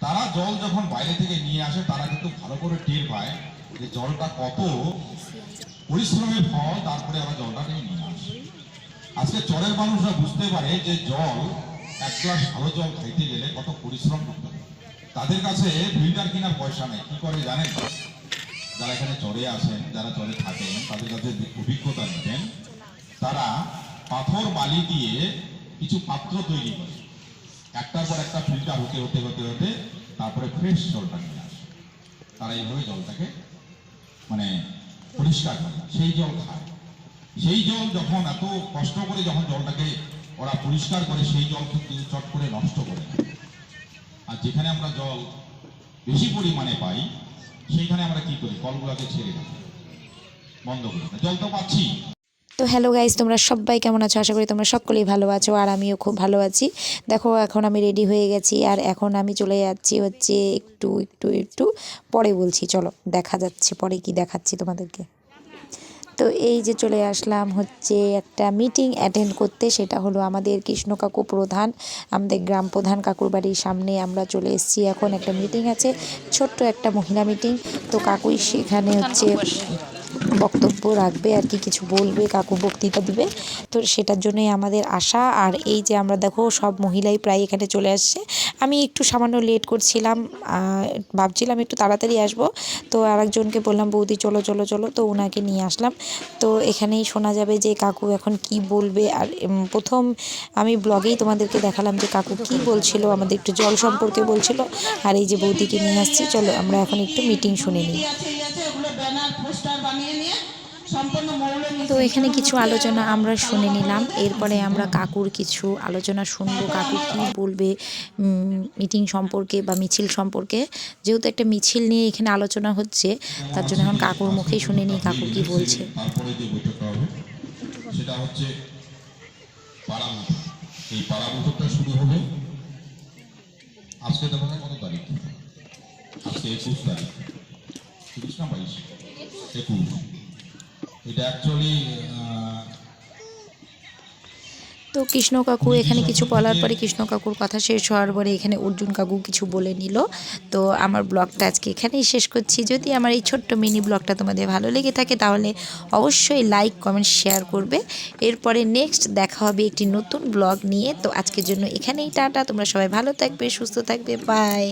তারা জল যখন বাইরে থেকে নিয়ে আসে তারা কিন্তু ভালো করে টের পায় যে জলটা কত পরিশ্রমের ফল, তারপরে আবার জলটাকে নিয়ে আসে। আজকে চরের মানুষরা বুঝতে পারে যে জল, এক গ্লাস ভালো জল খাইতে গেলে কত পরিশ্রম করতে হবে। তাদের কাছে ফিল্টার কেনার পয়সা নেই। কি করে জানেন? যারা এখানে চরে আসেন, যারা চরে থাকেন, তাদের কাছে অভিজ্ঞতা নিতেন, তারা পাথর বালি দিয়ে কিছু পাত্র তৈরি করে একটার পর একটা ফিল্টার হতে হতে হতে হতে তারপরে ফ্রেশ জলটা নিয়ে আসে। তারা এইভাবে জলটাকে মানে পরিষ্কার করে, সেই জল খায়। সেই জল যখন এত কষ্ট করে যখন জলটাকে ওরা পরিষ্কার করে, সেই জল কিন্তু চট করে নষ্ট করে না। আর যেখানে আমরা জল বেশি পরিমাণে পাই সেইখানে আমরা কি করি? কলগুলোকে ছেড়ে দিই, বন্ধ করি না। জল তো পাচ্ছি। তো হ্যালো গাইজ, তোমরা সবাই কেমন আছো? আশা করি তোমরা সকলেই ভালো আছো, আর আমিও খুব ভালো আছি। দেখো এখন আমি রেডি হয়ে গেছি, আর এখন আমি চলে যাচ্ছি হচ্ছে একটু পরে বলছি, চলো দেখা যাচ্ছে পরে কি দেখাচ্ছি তোমাদেরকে। তো এই যে চলে আসলাম হচ্ছে একটা মিটিং অ্যাটেন্ড করতে, সেটা হলো আমাদের কৃষ্ণ কাকু প্রধান, আমাদের গ্রাম প্রধান কাকুর বাড়ির সামনে আমরা চলে এসেছি। এখন একটা মিটিং আছে, ছোট্ট একটা মহিলা মিটিং। তো কাকুই সেখানে হচ্ছে বক্তব্য রাখবে আর কি, কিছু বলবে, কাকু বক্তৃতা দিবে। তো সেটার জন্যই আমাদের আশা। আর এই যে আমরা দেখো সব মহিলাই প্রায় এখানে চলে আসছে। আমি একটু সামান্য লেট করছিলাম, ভাবছিলাম একটু তাড়াতাড়ি আসবো। তো আরেকজনকে বললাম বৌদি চলো চলো চলো, তো ওনাকে নিয়ে আসলাম। তো এখানেই শোনা যাবে যে কাকু এখন কি বলবে। আর প্রথম আমি ব্লগেই তোমাদেরকে দেখালাম যে কাকু কি বলছিল, আমাদের একটু জল সম্পর্কে বলছিল। আর এই যে বৌদিকে নিয়ে আসছি, চলো আমরা এখন একটু মিটিং শুনে নিই। তো এখানে কিছু আলোচনা আমরা শুনে নিলাম, এরপরে আমরা কাকুর কিছু আলোচনা শুনবো, কাকু কি বলবে মিটিং সম্পর্কে বা মিছিল সম্পর্কে। যেহেতু একটা মিছিল নিয়ে এখানে আলোচনা হচ্ছে, তার জন্য এখন কাকুর মুখেই শুনে নিই কাকু কি বলছে। তারপরে যে বৈঠকটা হবে সেটা হচ্ছে পাড়া বৈঠক। এই পাড়া বৈঠকটা শুরু হবে আজকে, দেখো কত তারিখ? আজকে 21 তারিখ, 30 না 22? 21। এটা অ্যাকচুয়ালি তো কৃষ্ণ কাকু এখানে কিছু বলার পরে, কৃষ্ণ কাকুর কথা শেষ হওয়ার পরে এখানে অর্জুন কাকু কিছু বলে নিল। তো আমার ব্লগটা আজকে এখানেই শেষ করছি। যদি আমার এই ছোট্ট মিনি ব্লগটা তোমাদের ভালো লেগে থাকে তাহলে অবশ্যই লাইক কমেন্ট শেয়ার করবে। এরপরে নেক্সট দেখা হবে একটি নতুন ব্লগ নিয়ে। তো আজকের জন্য এখানেই টাটা, তোমরা সবাই ভালো থাকবে, সুস্থ থাকবে, বাই।